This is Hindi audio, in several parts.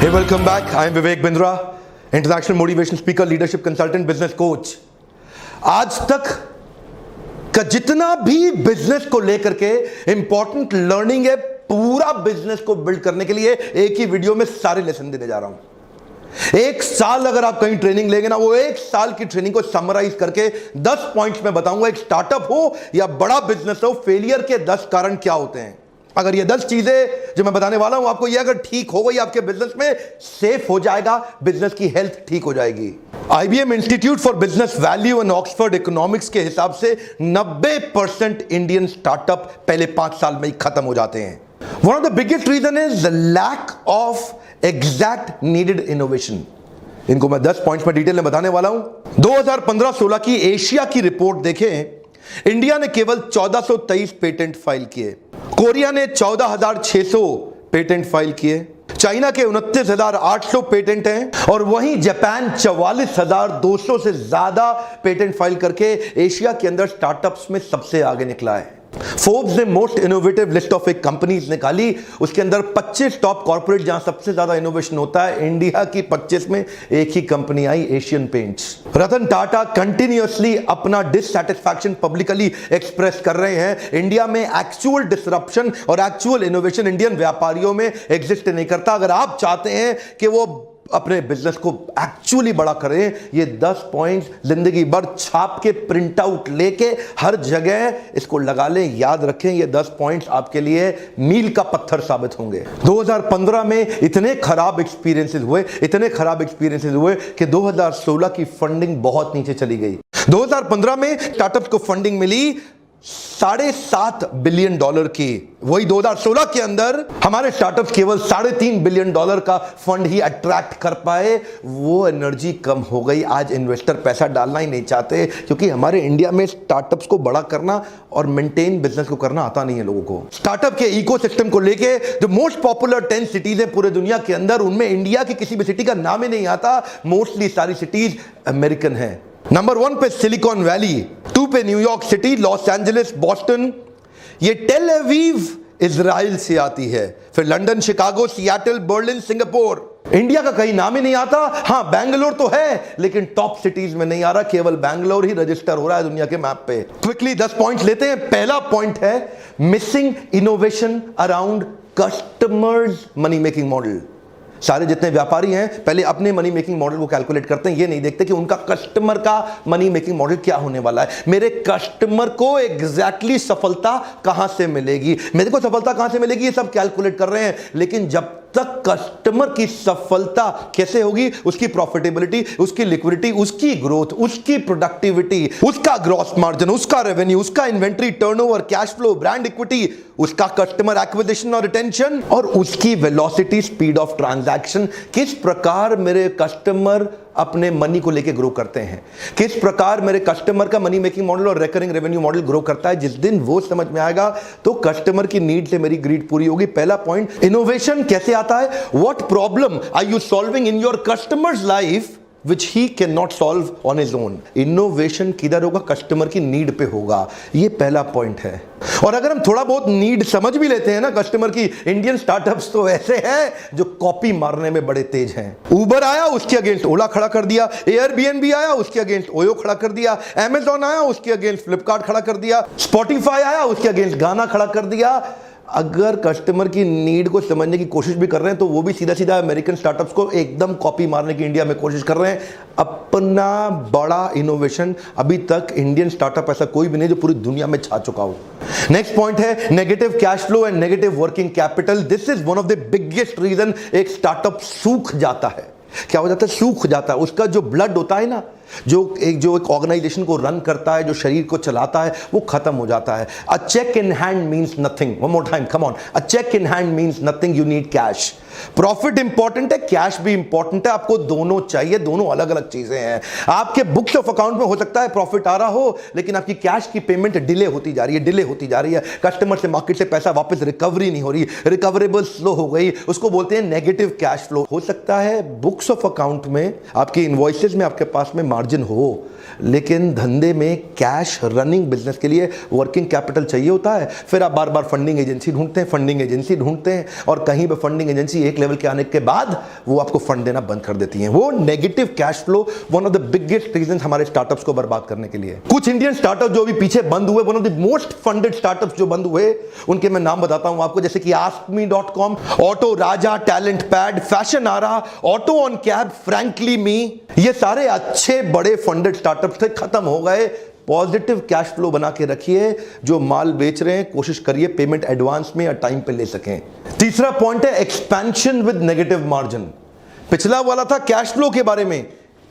Hey, welcome back. I am Vivek Bindra, international motivation speaker, leadership consultant, business coach. आज तक का जितना भी बिजनेस को लेकर के इंपॉर्टेंट लर्निंग है, पूरा बिजनेस को बिल्ड करने के लिए एक ही वीडियो में सारे लेसन देने जा रहा हूं। एक साल अगर आप कहीं ट्रेनिंग लेंगे ना, वो एक साल की ट्रेनिंग को समराइज करके 10 पॉइंट्स में बताऊंगा। एक स्टार्टअप हो या बड़ा बिजनेस हो, फेलियर के 10 कारण क्या होते हैं। अगर ये 10 चीजें जो मैं बताने वाला हूं आपको, ये अगर ठीक हो गई, आपके बिजनेस में सेफ हो जाएगा, बिजनेस की हेल्थ ठीक हो जाएगी। IBM institute for business value and Oxford economics के हिसाब से 90% इंडियन स्टार्टअप पहले 5 साल में ही खत्म हो जाते हैं। One of the biggest reason is the lack of exact needed innovation. इनको मैं 10 पॉइंट्स में डिटेल में बताने वाला हूं। 2015-16 की एशिया की रिपोर्ट देखें, इंडिया ने केवल 1423 पेटेंट फाइल किए, कोरिया ने 14,600 पेटेंट फाइल किए, चाइना के 29,800 पेटेंट हैं, और वहीं जापान 44,200 से ज्यादा पेटेंट फाइल करके एशिया के अंदर स्टार्टअप्स में सबसे आगे निकला है। फोर्ब्स ने मोस्ट इनोवेटिव लिस्ट ऑफ एक कंपनीज निकाली, उसके अंदर 25 टॉप कॉर्पोरेट जहां सबसे ज्यादा इनोवेशन होता है, इंडिया की 25 में एक ही कंपनी आई, Asian paints. Ratan Tata continuously अपना डिससैटिस्फैक्शन पब्लिकली एक्सप्रेस कर रहे हैं। इंडिया में एक्चुअल डिसरप्शन और एक्चुअल इनोवेशन इंडियन व्यापारियों में एग्जिस्ट नहीं करता। अगर आप चाहते हैं कि वो अपने बिजनेस को एक्चुअली बड़ा करें, ये 10 पॉइंट्स जिंदगी भर छाप के प्रिंट आउट लेके हर जगह इसको लगा लें, याद रखें। ये 10 पॉइंट्स आपके लिए मील का पत्थर साबित होंगे। 2015 में इतने खराब एक्सपीरियंसेस हुए कि 2016 की फंडिंग बहुत नीचे चली गई। 2015 में स्टार्टअप्स को फंडिंग मिली $7.5 बिलियन की। वही 2016 के अंदर हमारे स्टार्टअप्स केवल $3.5 बिलियन का फंड ही अट्रैक्ट कर पाए। वो एनर्जी कम हो गई। आज इन्वेस्टर पैसा डालना ही नहीं चाहते, क्योंकि हमारे इंडिया में स्टार्टअप्स को बड़ा करना और मेंटेन बिजनेस को करना आता नहीं है लोगों को। स्टार्टअप के इकोसिस्टम को लेके जो मोस्ट पॉपुलर 10 सिटीज है पूरे दुनिया के अंदर, उनमें इंडिया की किसी भी सिटी का नाम ही नहीं आता। मोस्टली सारी सिटीज अमेरिकन है। नंबर 1 पे सिलिकॉन वैली, 2 पे New York city, Los Angeles, Boston, ये टेल अवीव इजराइल से आती है, फिर London, Chicago, Seattle, Berlin, Singapore. India का कहीं नाम ही नहीं आता। हां, बैंगलोर तो है, लेकिन टॉप सिटीज में नहीं आ रहा। केवल बैंगलोर ही रजिस्टर हो रहा है दुनिया के मैप पे। क्विकली 10 पॉइंट लेते हैं। पहला पॉइंट है missing innovation around customers money making model. सारे जितने व्यापारी हैं पहले अपने मनी मेकिंग मॉडल को कैलकुलेट करते हैं, ये नहीं देखते कि उनका कस्टमर का मनी मेकिंग मॉडल क्या होने वाला है। मेरे कस्टमर को एग्जैक्टली सफलता कहां से मिलेगी, मेरे को सफलता कहां से मिलेगी, ये सब कैलकुलेट कर रहे हैं। लेकिन जब तक कस्टमर की सफलता कैसे होगी, उसकी प्रॉफिटेबिलिटी, उसकी लिक्विडिटी, उसकी ग्रोथ, उसकी प्रोडक्टिविटी, उसका ग्रॉस मार्जिन, उसका रेवेन्यू, उसका inventory turnover, cash flow, brand equity, उसका कस्टमर एक्विजिशन और रिटेंशन, और उसकी वेलोसिटी, स्पीड ऑफ ट्रांजैक्शन, किस प्रकार मेरे कस्टमर अपने मनी को लेके ग्रो करते हैं, किस प्रकार मेरे कस्टमर का मनी मेकिंग मॉडल और रिकरिंग रेवेन्यू मॉडल ग्रो करता है। जिस दिन वो समझ में आएगा तो कस्टमर की नीड से मेरी ग्रीड पूरी होगी। पहला पॉइंट, इनोवेशन कैसे आता है, what problem are you solving in your customers life which he cannot solve on his own। Innovation किधर होगा, कस्टमर की नीड पे होगा। ये पहला पॉइंट है। और अगर हम थोड़ा बहुत नीड समझ भी लेते हैं ना कस्टमर की, इंडियन स्टार्टअप्स तो ऐसे हैं जो कॉपी मारने में बड़े तेज हैं। उबर आया, उसके अगेंस्ट ओला खड़ा कर दिया। एयरबीएनबी आया, उसके अगेंस्ट ओयो खड़ा कर दिया। अमेज़न आया, उसके अगेंस्ट फ्लिपकार्ट खड़ा कर दिया। स्पॉटिफाई आया, उसके अगेंस्ट गाना खड़ा कर दिया। अगर कस्टमर की नीड को समझने की कोशिश भी कर रहे हैं तो वो भी सीधा सीधा अमेरिकन स्टार्टअप्स को एकदम कॉपी मारने की इंडिया में कोशिश कर रहे हैं। अपना बड़ा इनोवेशन अभी तक इंडियन स्टार्टअप ऐसा कोई भी नहीं जो पूरी दुनिया में छा चुका हो। नेक्स्ट पॉइंट है negative cash flow and negative working capital. This is one of the biggest reason एक स्टार्टअप सूख जाता है। क्या हो जाता है, सूख जाता है। उसका जो ब्लड होता है ना, जो एक ऑर्गेनाइजेशन को रन करता है, जो शरीर को चलाता है, वो खत्म हो जाता है। A check in hand means nothing. One more time, come on. A check in hand means nothing, you need cash. Profit important है, कैश भी इंपॉर्टेंट है। आपको दोनों चाहिए, दोनों अलग अलग चीजें हैं। आपके बुक्स ऑफ अकाउंट में हो सकता है प्रॉफिट आ रहा हो, लेकिन आपकी कैश की पेमेंट डिले होती जा रही है। कस्टमर से, मार्केट से पैसा वापस रिकवरी नहीं हो रही, रिकवरेबल स्लो हो गई, उसको बोलते हैं नेगेटिव कैश फ्लो। हो सकता है बुक्स ऑफ अकाउंट में, आपकी इनवॉइसेस में आपके पास में मार्जिन हो, लेकिन धंधे में कैश रनिंग बिजनेस के लिए वर्किंग कैपिटल चाहिए होता है। फिर आप बार बार फंडिंग एजेंसी ढूंढते हैं और कहीं पे फंडिंग एजेंसी एक लेवल के आने के बाद वो आपको फंड देना बंद कर देती हैं। वो negative cash flow one of the biggest reason हमारे स्टार्टअप्स को बर्बाद करने के लिए। कुछ इंडियन स्टार्टअप जो अभी पीछे बंद हुए, one of the most funded startups जो बंद हुए, उनके मैं नाम बताता हूं आपको, जैसे कि askme.com, auto Raja, talent pad, fashionara, auto on cab, Frankly Me, ये सारे अच्छे बड़े फंडेड स्टार्टअप्स थे, खत्म हो गए। पॉजिटिव कैश फ्लो बना के रखिए। जो माल बेच रहे हैं कोशिश करिए पेमेंट एडवांस में या टाइम पे ले सकें। तीसरा पॉइंट है एक्सपेंशन विद नेगेटिव मार्जिन। पिछला वाला था कैश फ्लो के बारे में,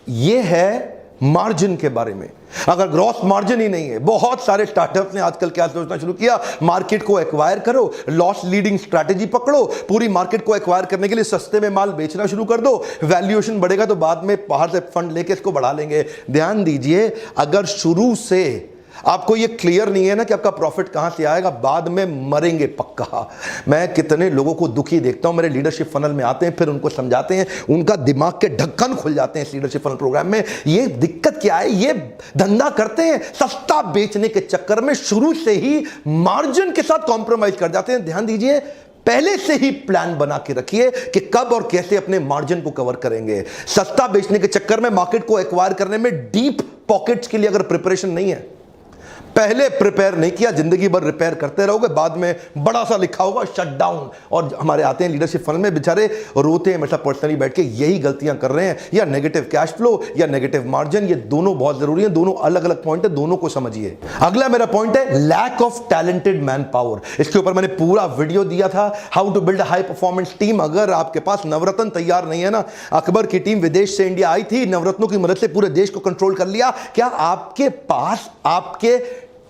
ये है मार्जिन के बारे में। अगर ग्रॉस मार्जिन ही नहीं है, बहुत सारे स्टार्टअप्स ने आजकल क्या सोचना शुरू किया, मार्केट को एक्वायर करो, लॉस लीडिंग स्ट्रैटेजी पकड़ो, पूरी मार्केट को एक्वायर करने के लिए सस्ते में माल बेचना शुरू कर दो, वैल्यूएशन बढ़ेगा तो बाद में बाहर से फंड लेके इसको बढ़ा लेंगे। ध्यान दीजिए, अगर शुरू से आपको ये क्लियर नहीं है ना कि आपका प्रॉफिट कहां से आएगा, बाद में मरेंगे पक्का। मैं कितने लोगों को दुखी देखता हूं, मेरे लीडरशिप फनल में आते हैं, फिर उनको समझाते हैं, उनका दिमाग के ढक्कन खुल जाते हैं इस लीडरशिप फनल प्रोग्राम में। ये दिक्कत क्या है, ये धंधा करते हैं सस्ता बेचने के चक्कर में शुरू से ही मार्जिन के साथ कॉम्प्रोमाइज कर जाते हैं। ध्यान दीजिए, पहले से ही प्लान बना के रखिए कि कब और कैसे अपने मार्जिन को कवर करेंगे। सस्ता बेचने के चक्कर में मार्केट को एक्वायर करने में डीप पॉकेट्स के लिए अगर प्रिपरेशन नहीं है, पहले प्रिपेयर नहीं किया, जिंदगी भर रिपेयर करते रहोगे, बाद में बड़ा सा लिखा होगा शट डाउन। और हमारे आते हैं लीडरशिप फनल में, बेचारे रोते हैं हमेशा पर्सनली बैठ के, यही गलतियां कर रहे हैं। या नेगेटिव कैश फ्लो या नेगेटिव मार्जिन, ये दोनों बहुत जरूरी है, दोनों अलग अलग पॉइंट है, दोनों को समझिए। अगला मेरा पॉइंट है lack of talented man power. इसके ऊपर मैंने पूरा वीडियो दिया था, how to build high performance team. अगर आपके पास नवरत्न तैयार नहीं है ना, अकबर की टीम विदेश से इंडिया आई थी, नवरत्नों की मदद से पूरे देश को कंट्रोल कर लिया। क्या आपके पास आपके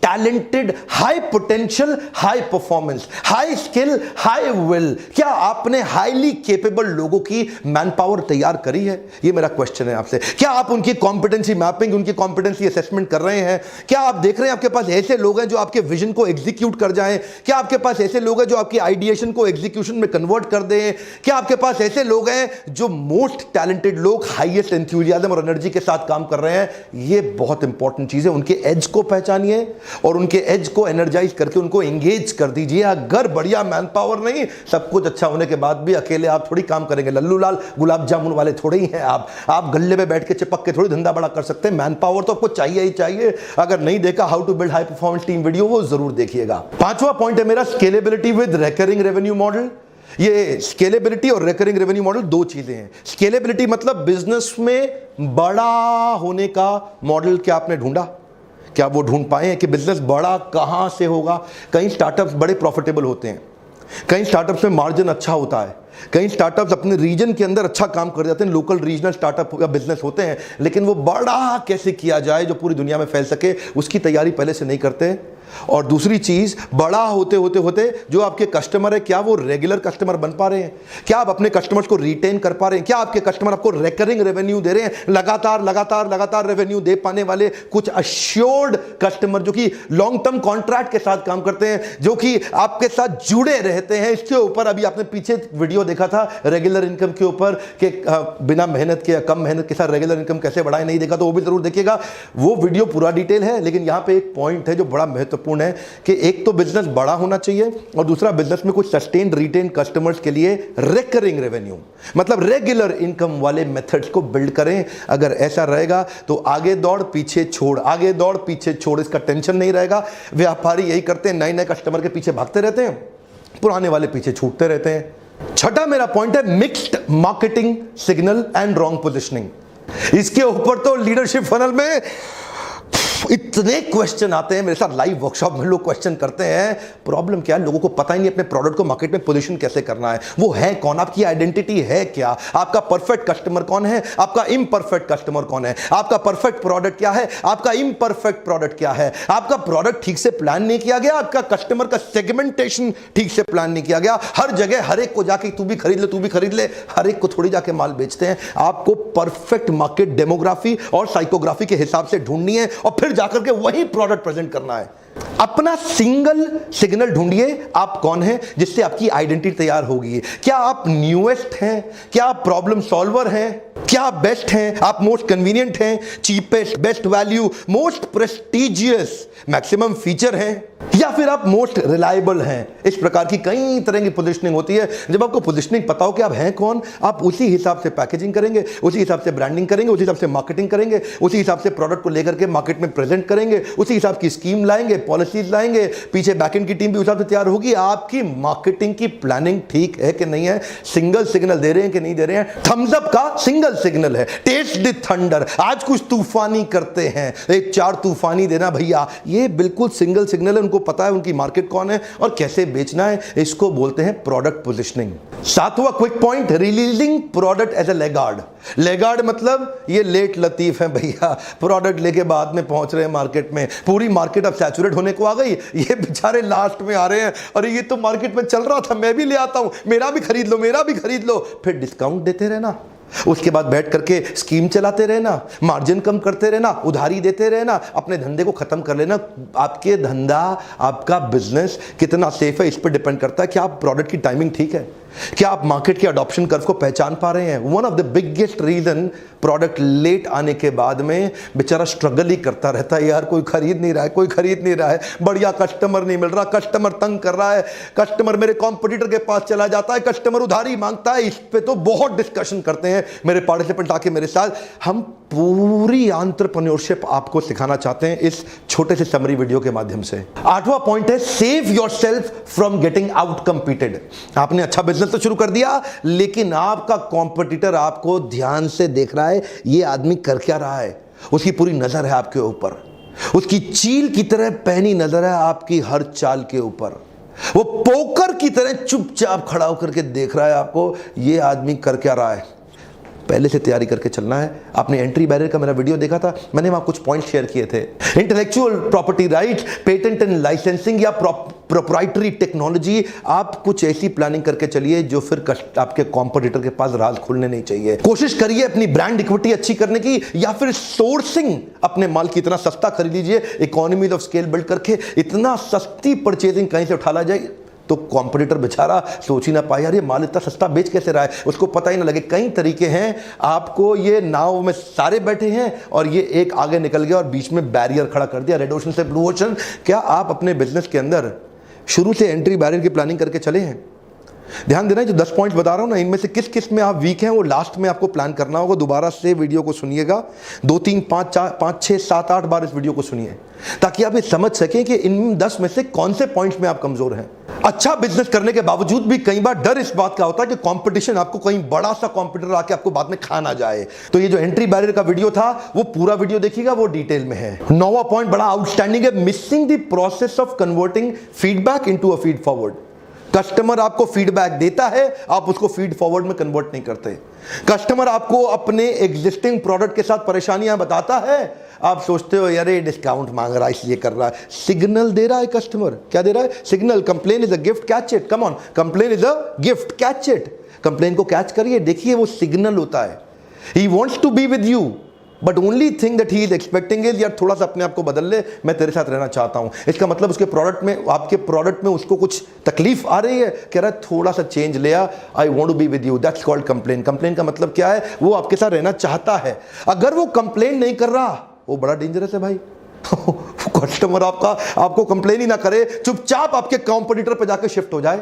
talented, high potential, high performance, high skill, high will, क्या आपने हाईली केपेबल लोगों की मैन पावर तैयार करी है? ये मेरा क्वेश्चन है आपसे। क्या आप उनकी कॉम्पिटेंसी मैपिंग, उनकी कॉम्पिटेंसी असेसमेंट कर रहे हैं? क्या आप देख रहे हैं आपके पास ऐसे लोग हैं जो आपके विजन को एग्जीक्यूट कर जाएं? क्या आपके पास ऐसे लोग हैं जो आपकी आइडिएशन को एग्जीक्यूशन में कन्वर्ट कर दें? क्या आपके पास ऐसे लोग हैं जो मोस्ट टैलेंटेड लोग हाईएस्ट एंथुसियाज्म और एनर्जी के साथ काम कर रहे हैं? ये बहुत इंपॉर्टेंट चीज है। उनके एज को पहचानिए और उनके एज को एनर्जाइज करके उनको एंगेज कर दीजिए। अगर बढ़िया मैन पावर नहीं, सब कुछ अच्छा होने के बाद भी अकेले आप थोड़ी काम करेंगे, लल्लू लाल गुलाब जामुन वाले थोड़े ही हैं आप गल्ले में बैठ के चिपक के थोड़ी धंधा बड़ा कर सकते हैं। मैन पावर तो आपको चाहिए ही चाहिए। अगर नहीं देखा how to build high performance team video, वो जरूर देखिएगा। पांचवा पॉइंट है मेरा scalability with recurring revenue model. ये स्केलेबिलिटी और रिकरिंग रेवेन्यू मॉडल दो चीजें हैं। स्केलेबिलिटी मतलब बिजनेस में बड़ा होने का मॉडल क्या आपने ढूंढा, क्या वो ढूंढ पाए हैं कि बिजनेस बड़ा कहां से होगा? कई स्टार्टअप्स बड़े प्रॉफिटेबल होते हैं, कई स्टार्टअप्स में मार्जिन अच्छा होता है, कई स्टार्टअप्स अपने रीजन के अंदर अच्छा काम कर जाते हैं, लोकल रीजनल स्टार्टअप या बिजनेस होते हैं, लेकिन वो बड़ा कैसे किया जाए जो पूरी दुनिया में फैल सके, उसकी तैयारी पहले से नहीं करते। और दूसरी चीज, बड़ा होते होते होते जो आपके कस्टमर है, क्या वो रेगुलर कस्टमर बन पा रहे हैं? क्या आप अपने कस्टमर्स को रिटेन कर पा रहे हैं? क्या आपके कस्टमर आपको रिकरिंग रेवेन्यू दे रहे हैं? लगातार लगातार लगातार रेवेन्यू दे पाने वाले कुछ अश्योर्ड कस्टमर जो कि लॉन्ग टर्म कॉन्ट्रैक्ट के साथ काम करते हैं, जो कि आपके साथ जुड़े रहते हैं। इसके ऊपर अभी आपने पीछे वीडियो देखा था रेगुलर इनकम के ऊपर कि बिना मेहनत के या कम मेहनत के साथ रेगुलर इनकम कैसे बढ़ाएं, नहीं देखा तो वो भी जरूर देखिएगा। वो वीडियो पूरा डिटेल है, लेकिन यहां पे एक पॉइंट है जो बड़ा महत्वपूर्ण है कि एक तो बिजनेस बड़ा होना चाहिए और दूसरा बिजनेस में कुछ सस्टेन्ड रिटेन कस्टमर्स के लिए रिकरिंग रेवेन्यू मतलब रेगुलर इनकम वाले मेथड्स को बिल्ड करें। अगर ऐसा रहेगा तो आगे दौड़ पीछे छोड़, आगे दौड़ पीछे छोड़, इसका टेंशन नहीं रहेगा। व्यापारी यही करते हैं, नए नए कस्टमर के पीछे भागते रहते हैं, पुराने वाले पीछे छूटते रहते हैं। छठा मेरा पॉइंट है mixed marketing signal and wrong positioning. इसके ऊपर तो लीडरशिप फनल में इतने क्वेश्चन आते हैं, मेरे साथ लाइव वर्कशॉप में लोग क्वेश्चन करते हैं। प्रॉब्लम क्या है, लोगों को पता ही नहीं अपने प्रोडक्ट को मार्केट में पोजीशन कैसे करना है। वो है कौन, आपकी आइडेंटिटी है क्या, आपका परफेक्ट कस्टमर कौन है, आपका इम्परफेक्ट कस्टमर कौन है, आपका परफेक्ट प्रोडक्ट क्या है, आपका इम्परफेक्ट प्रोडक्ट क्या है। आपका प्रोडक्ट ठीक से प्लान नहीं किया गया, आपका कस्टमर का सेगमेंटेशन ठीक से प्लान नहीं किया गया। हर जगह हर एक को जाके तू भी खरीद ले, तू भी खरीद ले, हर एक को थोड़ी जाके माल बेचते हैं। आपको परफेक्ट मार्केट डेमोग्राफी और साइकोग्राफी के हिसाब से ढूंढनी है और फिर जाकर के वही प्रोडक्ट प्रेजेंट करना है। अपना सिंगल सिग्नल ढूंढिए, आप कौन हैं, जिससे आपकी आइडेंटिटी तैयार होगी। क्या आप न्यूएस्ट हैं, क्या आप प्रॉब्लम सॉल्वर हैं, क्या आप बेस्ट हैं, आप मोस्ट कन्वीनियंट हैं, cheapest, best value, most prestigious, maximum feature हैं, या फिर आप मोस्ट रिलायबल हैं। इस प्रकार की कई तरह की पोजीशनिंग होती है। जब आपको पोजीशनिंग पता हो कि आप हैं कौन, आप उसी हिसाब से पैकेजिंग करेंगे, उसी हिसाब से ब्रांडिंग करेंगे, उसी हिसाब से मार्केटिंग करेंगे, उसी हिसाब से प्रोडक्ट को लेकर के मार्केट में प्रेजेंट करेंगे, उसी हिसाब की स्कीम लाएंगे, पॉलिसीज लाएंगे, पीछे बैकएंड की टीम भी उस हिसाब से तैयार होगी। आपकी मार्केटिंग की प्लानिंग ठीक है कि नहीं है, सिंगल सिग्नल दे रहे हैं कि नहीं दे रहे हैं। थम्स अप का सिंगल सिग्नल है, टेस्ट द थंडर, आज कुछ तूफानी करते हैं, एक 4 तूफानी देना भैया, ये बिल्कुल सिंगल सिग्नल है। उनको पता है उनकी मार्केट कौन है और कैसे बेचना है। इसको बोलते हैं प्रोडक्ट पोजीशनिंग। 7वां quick point, releasing product as a laggard. Laggard मतलब ये लेट लतीफ है भैया, प्रोडक्ट लेके बाद में पहुंच रहे हैं मार्केट में, पूरी मार्केट अब सैचुरेट होने को आ गई, ये बेचारे लास्ट में आ रहे हैं, अरे ये तो मार्केट में चल रहा था, मैं भी ले आता हूं, मेरा भी खरीद लो, मेरा भी खरीद लो। फिर डिस्काउंट देते रहना, उसके बाद बैठ करके स्कीम चलाते रहना, मार्जिन कम करते रहना, उधारी देते रहना, अपने धंधे को खत्म कर लेना। आपके धंधा, आपका बिजनेस कितना सेफ है, इस पर डिपेंड करता है कि आप प्रोडक्ट की टाइमिंग ठीक है, क्या आप मार्केट के अडॉप्शन कर्व को पहचान पा रहे हैं। One of the biggest reason product late आने के बाद में बेचारा स्ट्रगल ही करता रहता है, यार कोई खरीद नहीं रहा है, कोई खरीद नहीं रहा है, बढ़िया कस्टमर नहीं मिल रहा, कस्टमर तंग कर रहा है, कस्टमर मेरे कॉम्पिटिटर के पास चला जाता है, कस्टमर उधारी मांगता है। इस पे तो बहुत डिस्कशन करते हैं मेरे पार्टिसिपेंट आके मेरे साथ। हम पूरी एंटरप्रेन्योरशिप आपको सिखाना चाहते हैं इस छोटे से समरी वीडियो के माध्यम से। 8वां पॉइंट है, save yourself from getting out competed. आपने अच्छा बिजनेस तो शुरू कर दिया, लेकिन आपका कॉम्पिटिटर आपको ध्यान से देख रहा है, ये आदमी कर क्या रहा है, उसकी पूरी नजर है आपके ऊपर, उसकी चील की तरह पैनी नजर है आपकी हर चाल के ऊपर, वो पोकर की तरह चुपचाप खड़ा होकर के देख रहा है आपको, ये आदमी कर क्या रहा है। पहले से तैयारी करके चलना है। आपने एंट्री बैरियर का मेरा वीडियो देखा था, मैंने वहां कुछ पॉइंट शेयर किए थे। Intellectual property right, patent and licensing या प्रोप्राइटरी टेक्नोलॉजी, आप कुछ ऐसी प्लानिंग करके चलिए जो फिर आपके कॉम्पिटिटर के पास राज खुलने नहीं चाहिए। कोशिश करिए अपनी ब्रांड इक्विटी अच्छी करने की, या फिर सोर्सिंग, अपने माल की इतना सस्ता खरीद लीजिए, इकोनॉमीज ऑफ स्केल बिल्ड करके इतना सस्ती परचेजिंग कहीं से उठा ला जाए तो कॉम्पिटिटर बेचारा सोच ही ना पाए, यार ये माल इतना सस्ता बेच कैसे रहा है, उसको पता ही ना लगे। कई तरीके हैं, आपको ये नाव में सारे बैठे हैं और ये एक आगे निकल गया और बीच में बैरियर खड़ा कर दिया, रेड ओशन से ब्लू ओशन। क्या आप अपने बिजनेस के अंदर शुरू से एंट्री बैरियर की प्लानिंग करके चले हैं? ध्यान देना, जो 10 पॉइंट्स बता रहा हूं ना, इनमें से किस किस में आप वीक हैं वो लास्ट में आपको प्लान करना होगा। दोबारा से वीडियो को सुनिएगा, 2 3 5 4 5 6 7 8 बार इस वीडियो को सुनिए, ताकि आप ये समझ सकें कि इन 10 में से कौन से पॉइंट्स में आप कमजोर हैं। अच्छा बिजनेस करने के बावजूद भी कई बार डर इस बात का होता है कि कंपटीशन, आपको कहीं बड़ा सा कंपटीटर आके आपको बाद में खा ना जाए। तो ये जो एंट्री बैरियर का वीडियो था, वो पूरा वीडियो देखिएगा, वो डिटेल में है। 9वां पॉइंट बड़ा आउटस्टैंडिंग है, missing the process of converting feedback into a feed forward. Customer आपको फीडबैक देता है, आप उसको फीड फॉरवर्ड में कन्वर्ट नहीं करते। कस्टमर आपको अपने एग्जिस्टिंग प्रोडक्ट के साथ परेशानियां बताता है, आप सोचते हो यार ये डिस्काउंट मांग रहा है इसलिए कर रहा है। सिग्नल दे रहा है कस्टमर, क्या दे रहा है? Signal. Complain is a gift, catch it, come on, complain is a gift, catch it. Complain को कैच करिए, देखिए वो सिग्नल होता है। He wants to be with you, but only thing that he is expecting is, यार थोड़ा सा अपने आप को बदल ले, मैं तेरे साथ रहना चाहता हूं। इसका मतलब उसके प्रोडक्ट में, आपके प्रोडक्ट में उसको कुछ तकलीफ आ रही है, कह रहा है थोड़ा सा चेंज ले आ, I want to be with you, that's called complain. Complain का मतलब क्या है? वो आपके साथ रहना चाहता है। अगर वो कंप्लेन नहीं कर रहा, वो बड़ा डेंजरस है भाई। कस्टमर आपको कंप्लेन ही ना करे, चुपचाप आपके कॉम्पिटिटर पे जाकर शिफ्ट हो जाए,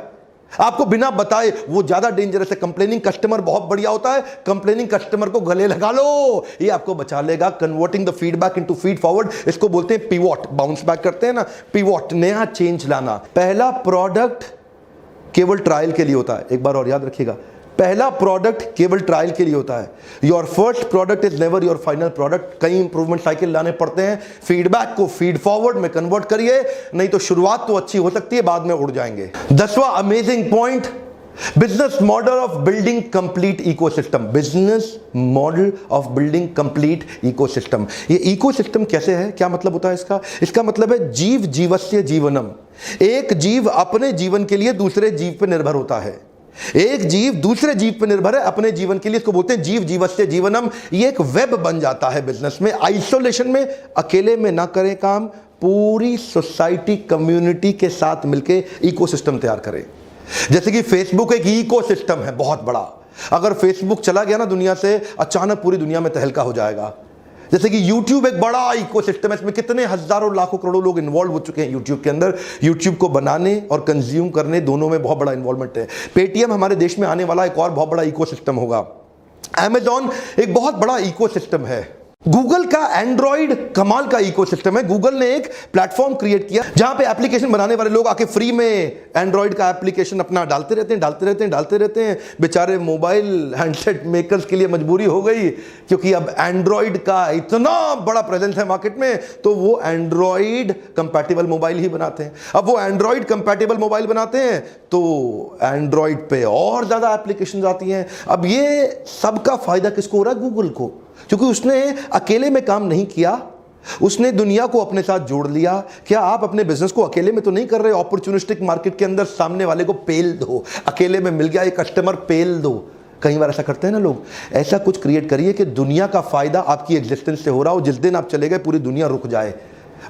आपको बिना बताए, वो ज्यादा डेंजरस है। कंप्लेनिंग कस्टमर बहुत बढ़िया होता है, कंप्लेनिंग कस्टमर को गले लगा लो, ये आपको बचा लेगा। Converting the feedback into feed forward, इसको बोलते हैं पिवॉट। बाउंस बैक करते हैं ना, पिवॉट, नया चेंज लाना। पहला प्रोडक्ट केवल ट्रायल के लिए होता है, एक बार और याद रखिएगा, पहला प्रोडक्ट केवल ट्रायल के लिए होता है। Your first product is never your final product. कई इंप्रूवमेंट साइकिल लाने पड़ते हैं, फीडबैक को फीड फॉरवर्ड में कन्वर्ट करिए, नहीं तो शुरुआत तो अच्छी हो सकती है, बाद में उड़ जाएंगे। 10वां amazing point, business model of building complete ecosystem. Business model of building complete ecosystem. ये इकोसिस्टम कैसे है, क्या मतलब होता है इसका? इसका मतलब है जीव जीवस्य जीवनम। एक जीव अपने जीवन के लिए दूसरे जीव पर निर्भर होता है, एक जीव दूसरे जीव पर निर्भर है अपने जीवन के लिए, इसको बोलते हैं जीव जीवस्य जीवनम। ये एक वेब बन जाता है बिजनेस में। आइसोलेशन में, अकेले में ना करें काम, पूरी सोसाइटी कम्युनिटी के साथ मिलके इकोसिस्टम तैयार करें। जैसे कि फेसबुक एक इकोसिस्टम है बहुत बड़ा, अगर फेसबुक चला गया ना दुनिया से, अचानक पूरी दुनिया में तहलका हो जाएगा। जैसे कि YouTube एक बड़ा इकोसिस्टम है, इसमें कितने हजारों लाखों करोड़ों लोग इन्वॉल्व हो चुके हैं YouTube के अंदर। YouTube को बनाने और कंज्यूम करने दोनों में बहुत बड़ा इन्वॉल्वमेंट है। पेटीएम हमारे देश में आने वाला एक और बहुत बड़ा इकोसिस्टम होगा। Amazon एक बहुत बड़ा इकोसिस्टम है। गूगल का एंड्रॉइड कमाल का इकोसिस्टम है। गूगल ने एक प्लेटफॉर्म क्रिएट किया जहां पे एप्लीकेशन बनाने वाले लोग आके फ्री में एंड्रॉइड का एप्लीकेशन अपना डालते रहते हैं। बेचारे मोबाइल हैंडसेट मेकर्स के लिए मजबूरी हो गई, क्योंकि अब एंड्रॉइड का इतना बड़ा प्रेजेंस है मार्केट में, तो वो एंड्रॉइड कंपैटिबल मोबाइल ही बनाते हैं। अब वो एंड्रॉइड कंपैटिबल मोबाइल बनाते हैं तो एंड्रॉइड पे और ज्यादा एप्लीकेशन आती हैं। अब ये सबका फायदा किसको हो रहा है? गूगल को, क्योंकि उसने अकेले में काम नहीं किया, उसने दुनिया को अपने साथ जोड़ लिया। क्या आप अपने बिजनेस को अकेले में तो नहीं कर रहे? अपॉर्चुनिस्टिक मार्केट के अंदर सामने वाले को पेल दो, अकेले में मिल गया ये कस्टमर, पेल दो। कई बार ऐसा करते हैं ना लोग। ऐसा कुछ क्रिएट करिए कि दुनिया का फायदा आपकी एग्जिस्टेंस से हो रहा हो, जिस दिन आप चले गए पूरी दुनिया रुक जाए।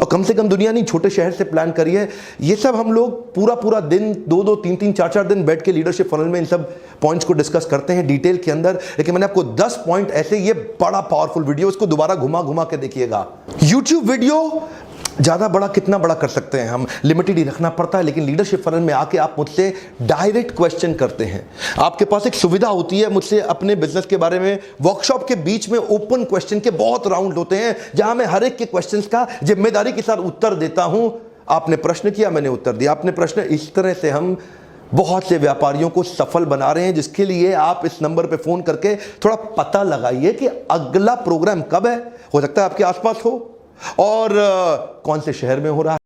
और कम से कम दुनिया नहीं, छोटे शहर से प्लान करिए। ये सब हम लोग पूरा दिन 2-2, 3-3, 4-4 दिन बैठ के लीडरशिप फनल में इन सब पॉइंट्स को डिस्कस करते हैं डिटेल के अंदर। लेकिन मैंने आपको 10 पॉइंट ऐसे, ये बड़ा पावरफुल वीडियो, इसको दोबारा घुमा के देखिएगा। YouTube वीडियो ज़्यादा बड़ा कितना बड़ा कर सकते हैं हम, लिमिटेड ही रखना पड़ता है। लेकिन लीडरशिप फनल में आके आप मुझसे डायरेक्ट क्वेश्चन करते हैं। आपके पास एक सुविधा होती है मुझसे अपने बिजनेस के बारे में, वर्कशॉप के बीच में ओपन क्वेश्चन के बहुत राउंड होते हैं, जहां मैं हर एक के क्वेश्चंस का जिम्मेदारी के साथ उत्तर देता हूं। आपने प्रश्न किया, मैंने उत्तर दिया, आपने प्रश्न। इस तरह से हम बहुत से व्यापारियों को सफल बना रहे हैं, जिसके लिए आप इस नंबर पे फोन करके थोड़ा पता लगाइए कि अगला प्रोग्राम कब है। हो सकता है आपके आसपास हो और कौन से शहर में हो रहा है।